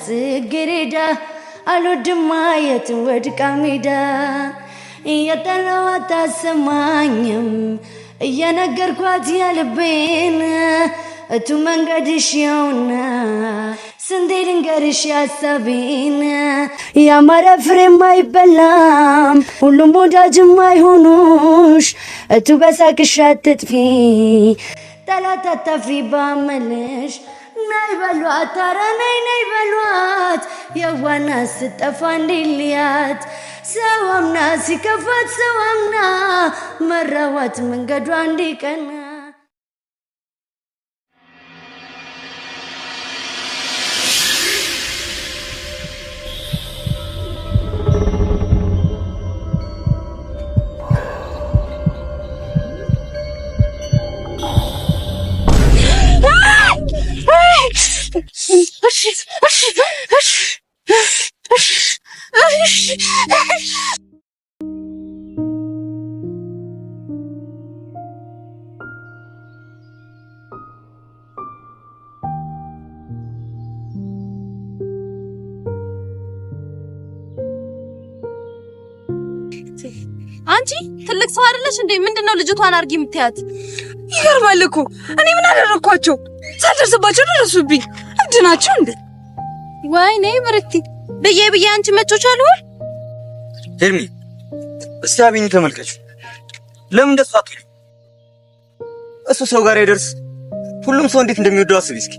ጽጌረዳ አልወድማየት ወድቃ ሜዳ እየጠራዋት አሰማኝም እየነገርኳት ያልቤን እቱ መንገድሽ ያውና ስንዴ ልንገርሽ ያሳቤን ያማረ ፍሬም አይበላም ሁሉም ወዳጅም አይሆኑሽ እቱ በሳቅሽ አትጥፊ ጠላት አታፍሪ ባመልሽ ናይ በሏት ኧረ ናይ በሏት የዋና ስጠፋ እንዲልያት ሰው አምና ሲከፋት ሰው አምና መራዋት መንገዷ እንዲቀና አንቺ ትልቅ ሰው አይደለሽ እንዴ? ምንድነው ልጅቷን አርጊ የምትያት? ይገርማል እኮ እኔ ምን አደረኳቸው? ሳልደርስባቸው ደረሱብኝ። እብድ ናቸው እንዴ? ወይኔ ብርክቲ በየ አንቺ መጮቻሉ። ሄርሚ እስቲ አብይን ተመልከች። ለምን እንደሷት እሱ ሰው ጋር አይደርስ። ሁሉም ሰው እንዴት እንደሚወደው አስቢ እስኪ።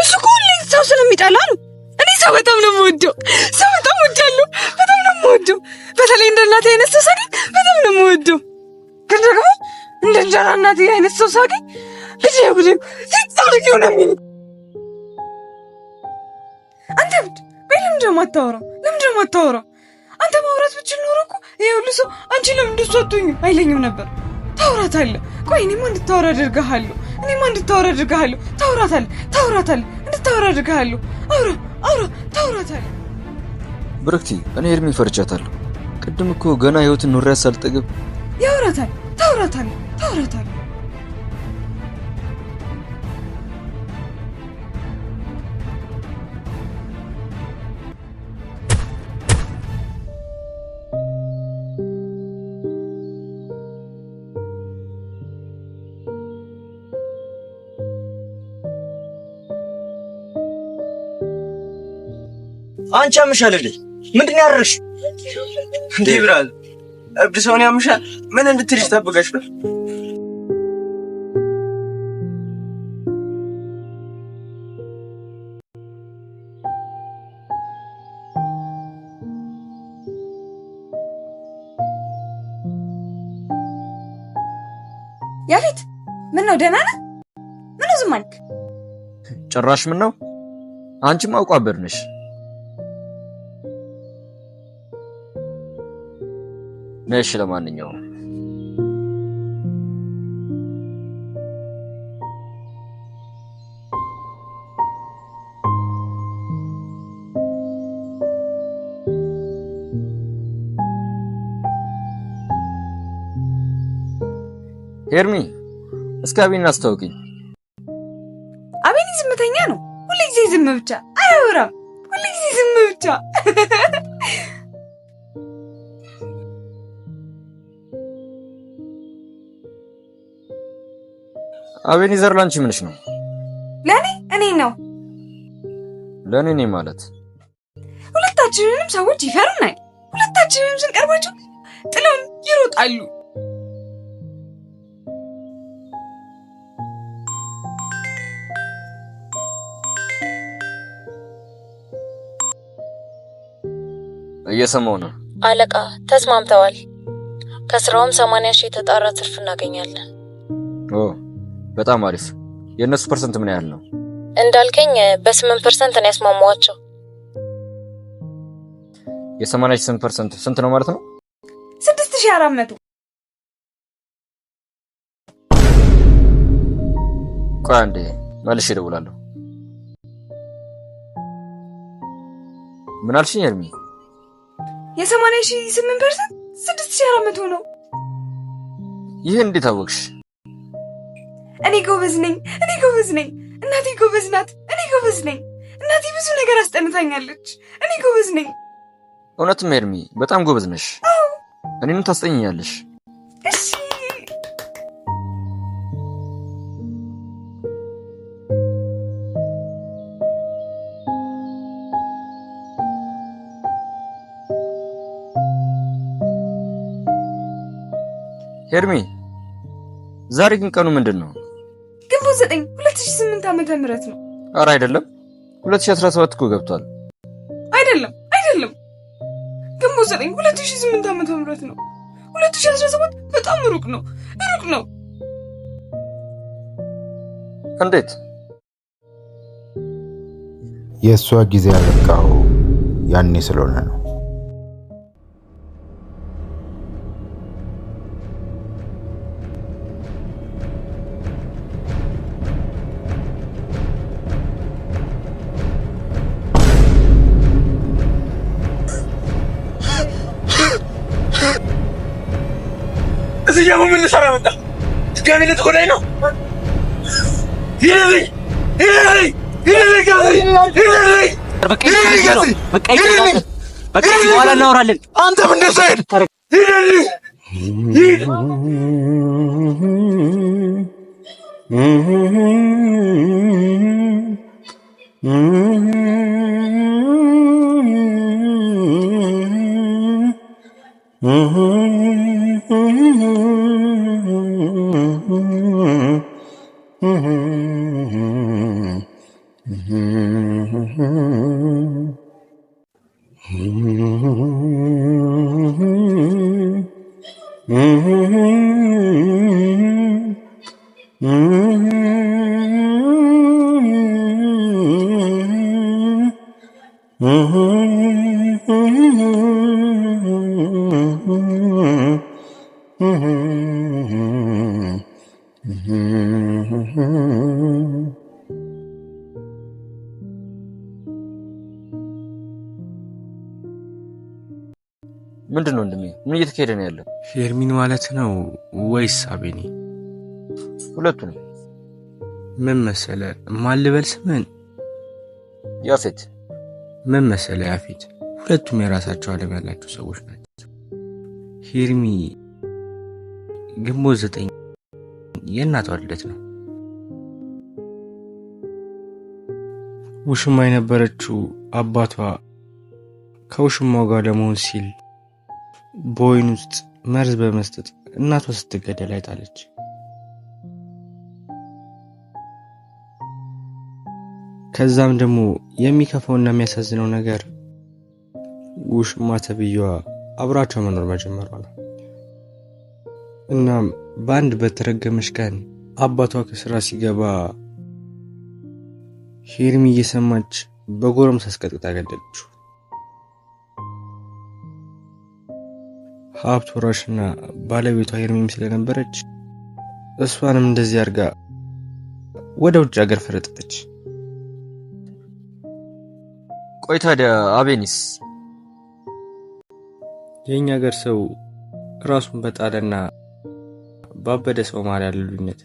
እሱ ሁሉ ሰው ስለሚጠላ ነው። እኔ ሰው በጣም ነው የምወደው። ሰው በጣም ወዳለሁ። በጣም ነው የምወደው። በተለይ እንደ እናቴ አይነት ሰው ሳገኝ በጣም ነው የምወደው። ግን ደግሞ እንደ እንጀራ እናቴ አይነት ሰው ሳገኝ ጉዴ ሲታርግ ይሆናል። አንተ ብድ ለምንድን ነው የማታወራው? አንተ ማውራት ብችል ኖሮ እኮ ይሄ ሁሉ ሰው አንቺ ለምን እንደሱ አትሆኝም አይለኝም ነበር። ታውራታለህ። ቆይ እኔማ እንድታወራ አድርግሃለሁ። ታውራታለህ። እንድታወራ አድርግሃለሁ። አውራ ታውራታለህ። ብርክቲ እኔ ሄርሚ ፈርቻታለሁ። ቅድም እኮ ገና ህይወትን ኑሪያ ሳልጠግብ ታውራታለህ። አንቺ አምሻል እንዴ? ምንድን ያርሽ እንዴ? ብራል እብድ ሰውን ያምሻል። ምን እንድትልሽ ተጠብቀሽ ነው? ያፊት ምን ነው? ደህና ነህ? ምን ዝም አልክ? ጭራሽ ምን ነው? አንቺም አውቋበር ነሽ። ነሽ ለማንኛውም ሄርሚ እስኪ አብይን አስተዋውቂኝ። አብይ ዝምተኛ ነው። ሁልጊዜ ዝም ብቻ አያወራም። ሁልጊዜ ዝም ብቻ አቤኔዘር ላንቺ ምንሽ ነው? እኔ ነው። ለኔ ነኝ ማለት ሁለታችንንም ሰዎች ይፈሩናል። ሁለታችንንም ስንቀርባቸው ጥለውን ይሮጣሉ። እየሰማው ነው አለቃ። ተስማምተዋል። ከስራውም 80,000 የተጣራ ትርፍ እናገኛለን። በጣም አሪፍ። የነሱ ፐርሰንት ምን ያህል ነው? እንዳልከኝ በ8% ነው ያስማማዋቸው። የ88% ስንት ነው ማለት ነው? 6400 ቆይ አንዴ መልሼ እደውላለሁ። ምን አልሽኝ ኤርሚ? የ88% 6400 ነው። ይህ እንዴት አወቅሽ? እኔ ጎበዝ ነኝ። እናቴ ጎበዝ ናት። እኔ ጎበዝ ነኝ። እናቴ ብዙ ነገር አስጠንታኛለች። እኔ ጎበዝ ነኝ። እውነትም ኤርሚ በጣም ጎበዝ ነሽ። እኔንም ታስጠኛለሽ። እሺ ኤርሚ ዛሬ ግን ቀኑ ምንድነው? ግንቦት 9 2008 ዓመተ ምህረት ነው። ኧረ አይደለም 2017 እኮ ገብቷል። አይደለም ግንቦት 9 2008 ዓመተ ምህረት ነው። 2017 በጣም ሩቅ ነው። እንዴት? የእሷ ጊዜ ያበቃው ያኔ ስለሆነ ነው። እዚህ ደግሞ ምን ልሰራ መጣ? ድጋሜ ልትጎዳኝ ነው? ሂድልኝ! በቃ በኋላ እናወራለን። አንተም እንደዛ ሂድ! ሂድልኝ! ምንድነው ወንድሜ? ምን እየተካሄደ ነው ያለው? ሄርሚን ማለት ነው ወይስ አቤኒ? ሁለቱንም። ምን መሰለ ማልበል ስምን ያፌት። ምን መሰለ ያፌት፣ ሁለቱም የራሳቸው ዓለም ያላቸው ሰዎች ናቸው። ሄርሚ ግንቦት 9 የእናቷ ልደት ነው። ውሽማ የነበረችው አባቷ ከውሽማው ጋር ለመሆን ሲል በወይን ውስጥ መርዝ በመስጠት እናቷ ስትገደል አይታለች። ከዛም ደግሞ የሚከፋውና የሚያሳዝነው ነገር ውሽማ ተብዬዋ አብራቸው መኖር መጀመሯ ነው። እናም በአንድ በተረገመች ቀን አባቷ ከስራ ሲገባ ሄርሚ እየሰማች በጎረምሳ አስቀጥቅጣ ገደለችው። ሀብት ወራሽና ባለቤቷ ሄርሚም ስለነበረች እሷንም እንደዚህ አድርጋ ወደ ውጭ ሀገር ፈረጠጠች። ቆይ ታዲያ አቤኒስ? የኛ ሀገር ሰው ራሱን በጣለና ባበደ ሰው ማር ያለ ልዩነት።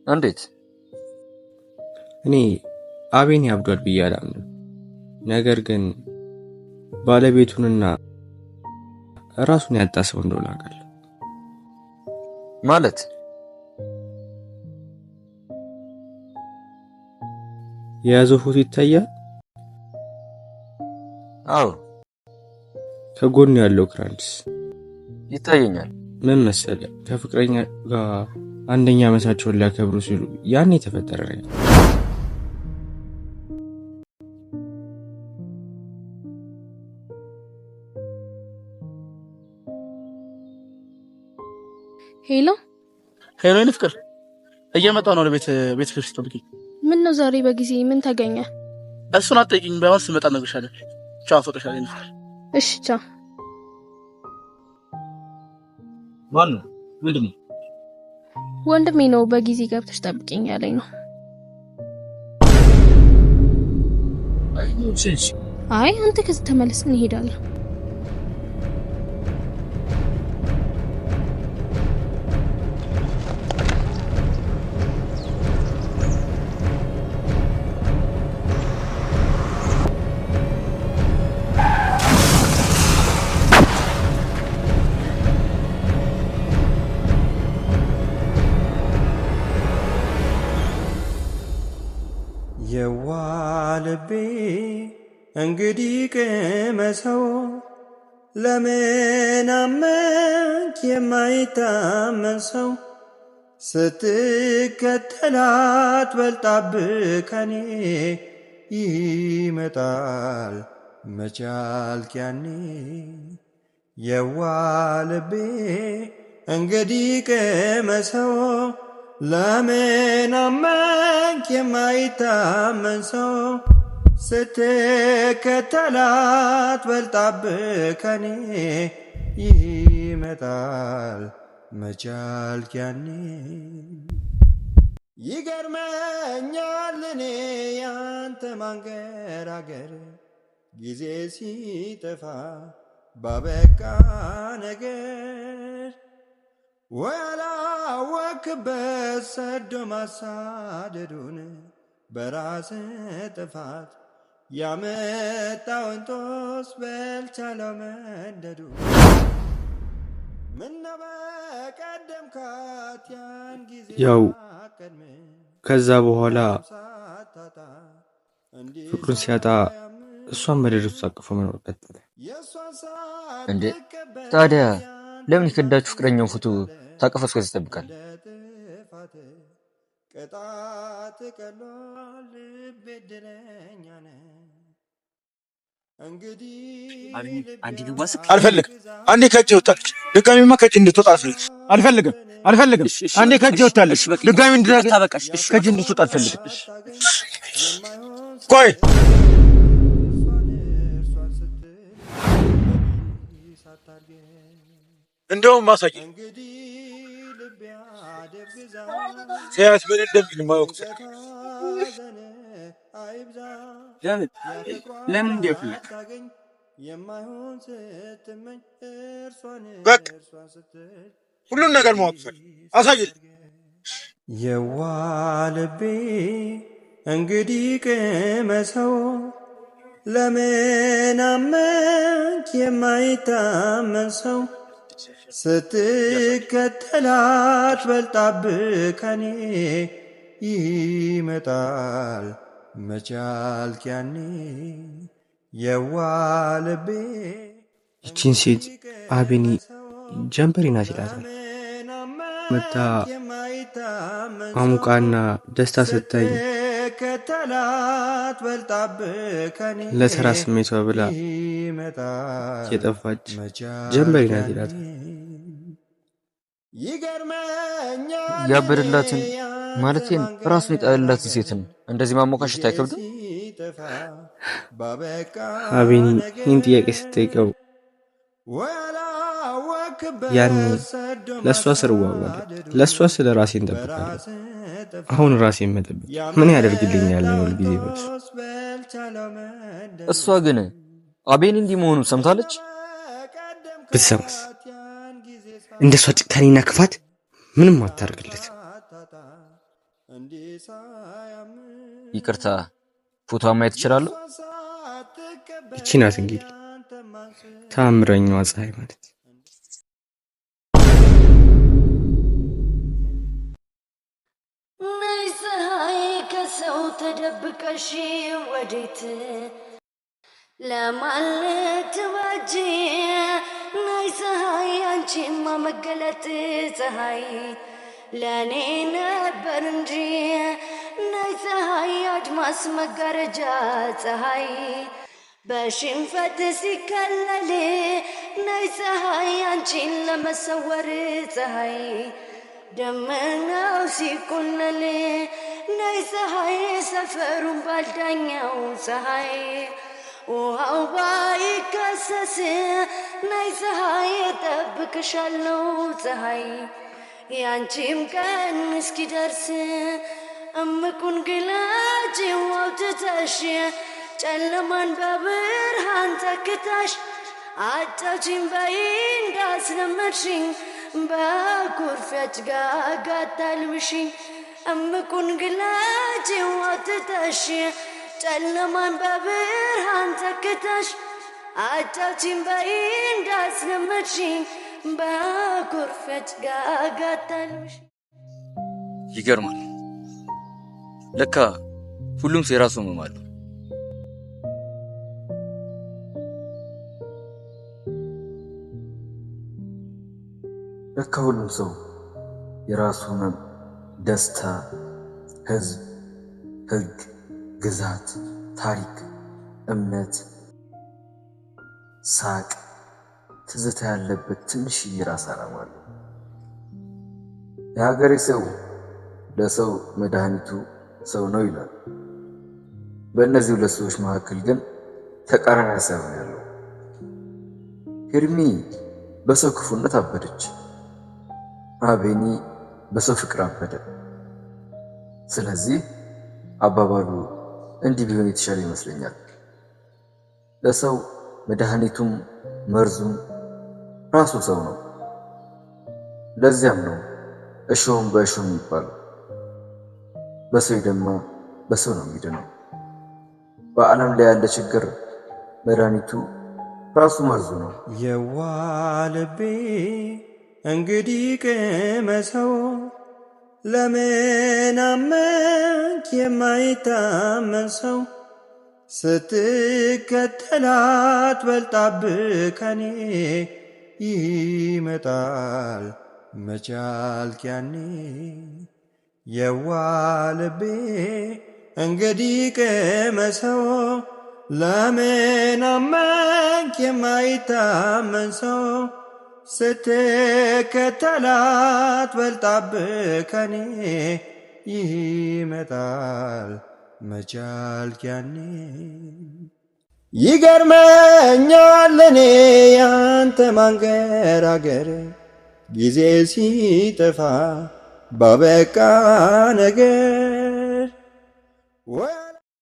እንዴት? እኔ አቤኒ አብዷል ብዬ አላምንም። ነገር ግን ባለቤቱንና ራሱን ያጣ ሰው እንደሆነ አውቃለሁ። ማለት የያዘው ፎቶ ይታያል? አዎ። ከጎኑ ያለው ክራንስ ይታየኛል። ምን መሰለ ከፍቅረኛ ጋር አንደኛ ዓመታቸውን ሊያከብሩ ሲሉ ያኔ የተፈጠረ ነገር። ሄሎ ሄሎ፣ የኔ ፍቅር እየመጣሁ ነው። ለቤት ክርስቲያን ጠብቂኝ። ምን ነው ዛሬ በጊዜ ምን ተገኘ? እሱን አትጠይቂኝ፣ ባይሆን ስመጣ እነግርሻለሁ። ቻው ፎቶሻል እንዴ? እሺ ቻው። ማን ነው? ምንድነው? ወንድሜ ነው። በጊዜ ገብተሽ ጠብቂኝ ያለኝ ነው። አይ አንተ ከዚህ ተመለስ፣ እንሄዳለን። የዋልቤ እንግዲህ ቅመሰው ለምን አመንክ የማይታመን ሰው ስትከተላት በልጣብህ ከኔ ይመጣል መቻልክ ያኔ የዋልቤ እንግዲህ ቅመሰው ለምን አመንክ የማይታመን ሰው ስትከተላት በልጣብህ ከኔ ይመጣል መቻልክ ያኔ ይገርመኛል እኔ ያንተ ማንገራገር ጊዜ ሲጠፋ ባበቃ ነገር ወያላወክበት ሰዶ ማሳደዱን በራስ ጥፋት ያመጣውን ጦስ በልቻለው መንደዱ ምነው በቀደምካት ያን ጊዜ ያው ከዛ በኋላ ፍቅሩን ሲያጣ እሷን በደረቱ ታቅፎ መኖር ቀጠለ። እንዴ ታዲያ ለምን ከዳችሁ ፍቅረኛውን ፎቶ ታቀፈስ ከዚህ ይጠብቃል? ቅጣት ቀሏል በደለኛ ነህ እንግዲህ አንዴ ልዋስክ አልፈልግም። አንዴ ከእጄ ወጣለች። ድጋሚማ ከእጄ እንድትወጣ አልፈልግም። አንዴ ከእጄ ወጣለች። ድጋሚ እንድታበቃሽ ከእጄ እንድትወጣ አልፈልግም። ቆይ እንደውም ማሳይ ሲያት ምን እንደሚል ማወቅ ለምን እንደፍልክ በቃ ሁሉን ነገር ማወቅ አሳይል የዋልቤ እንግዲህ ቅመሰው ለምን አመንክ የማይታመን ሰው ስትከተላት በልጣብህ ከኔ ይመጣል መቻልክ ያኔ የዋልቤ ይቺን ሴት አቤኒ ጀምበሪ ናት ይላታል። መታ አሙቃና ደስታ ሰጣኝ ለተራ ስሜቷ ብላ የጠፋች ጀምበሪ ናት ይላታል። ያበደላትን ማለቴን ራሱን የጣለላትን ሴትን እንደዚህ ማሞካሸት አይከብድም? አቤኒ ይህን ጥያቄ ስትጠይቀው ያኔ ለእሷ ስር እዋዋለሁ፣ ለእሷ ስለ ራሴ እንጠብቃለሁ። አሁን ራሴን መጠበቅ ምን ያደርግልኛል ነው ሁልጊዜ መልሱ። እሷ ግን አቤኒ እንዲህ መሆኑን ሰምታለች? ብትሰማስ? እንደሷ ጭካኔና ክፋት ምንም አታርግለት። ይቅርታ ፎቶ ማየት እችላለሁ? እቺ ናት እንግዲህ ታምረኛዋ ፀሐይ ማለት። ነይ ፀሐይ ከሰው ተደብቀሽ ወዴት ለማለት ባጂ ነይ ፀሐይ አንቺማ መገለጥ ፀሐይ ለኔ ነበር እንጂ ነይ ፀሐይ አድማስ መጋረጃ ፀሐይ በሽንፈት ሲከለል ነይ ፀሐይ አንቺን ለመሰወር ፀሐይ ደመናው ሲቆለል ነይ ፀሐይ ሰፈሩን ባልዳኛው ፀሐይ ውሃው ባይከሰስ ናይ ፀሐይ እጠብቅሻለሁ ፀሐይ ያንቺም ቀን እስኪደርስ እምቁን ግላጭው አውጥተሽ ጨለማን በብርሃን ተክተሽ አጫውቺኝ በይ እንዳስለመድሽኝ በኩርፊያች ጋጋታ ልብሽኝ እምቁን ግላጭው አውጥተሽ ጨለማን በብርሃን ተክተሽ አጫውቺኝ በይ እንዳስለመድሽኝ በኩርፊያች ጋጋታ ልብሽኝ። ይገርማል። ለካ ሁሉም ሰው የራሱ ህመም አለው። ለካ ሁሉም ሰው የራሱ ህመም፣ ደስታ፣ ህዝብ፣ ህግ፣ ግዛት፣ ታሪክ፣ እምነት፣ ሳቅ፣ ትዝታ ያለበት ትንሽ የራስ ዓላማ አለው። የሀገሬ ሰው ለሰው መድኃኒቱ ሰው ነው ይላል። በእነዚህ ሁለት ሰዎች መካከል ግን ተቃራኒ ሀሳብ ነው ያለው። ሄርሚ በሰው ክፉነት አበደች፣ አቤኒ በሰው ፍቅር አበደ። ስለዚህ አባባሉ እንዲህ ቢሆን የተሻለ ይመስለኛል። ለሰው መድኃኒቱም መርዙም ራሱ ሰው ነው። ለዚያም ነው እሾህም በእሾህ የሚባለው። በሰው የደማ በሰው ነው የሚድነው። በዓለም ላይ ያለ ችግር መድኃኒቱ ራሱ መርዙ ነው። የዋ ልቤ እንግዲህ ቅመሰው፣ ለምን አመንክ የማይታመን ሰው፣ ስትከተላት በልጣብህ ከኔ ይመጣል መቻልክ ያኔ። የዋ ልቤ እንግዲህ ቅመሰው፣ ለምን አመንክ የማይታመን ሰው፣ ስትከተላት በልጣብህ ከኔ ይመጣል መቻልክ ያኔ። ይገርመኛል እኔ ያንተ ማንገራገር፣ ጊዜ ሲጠፋ ባበቃ ነገር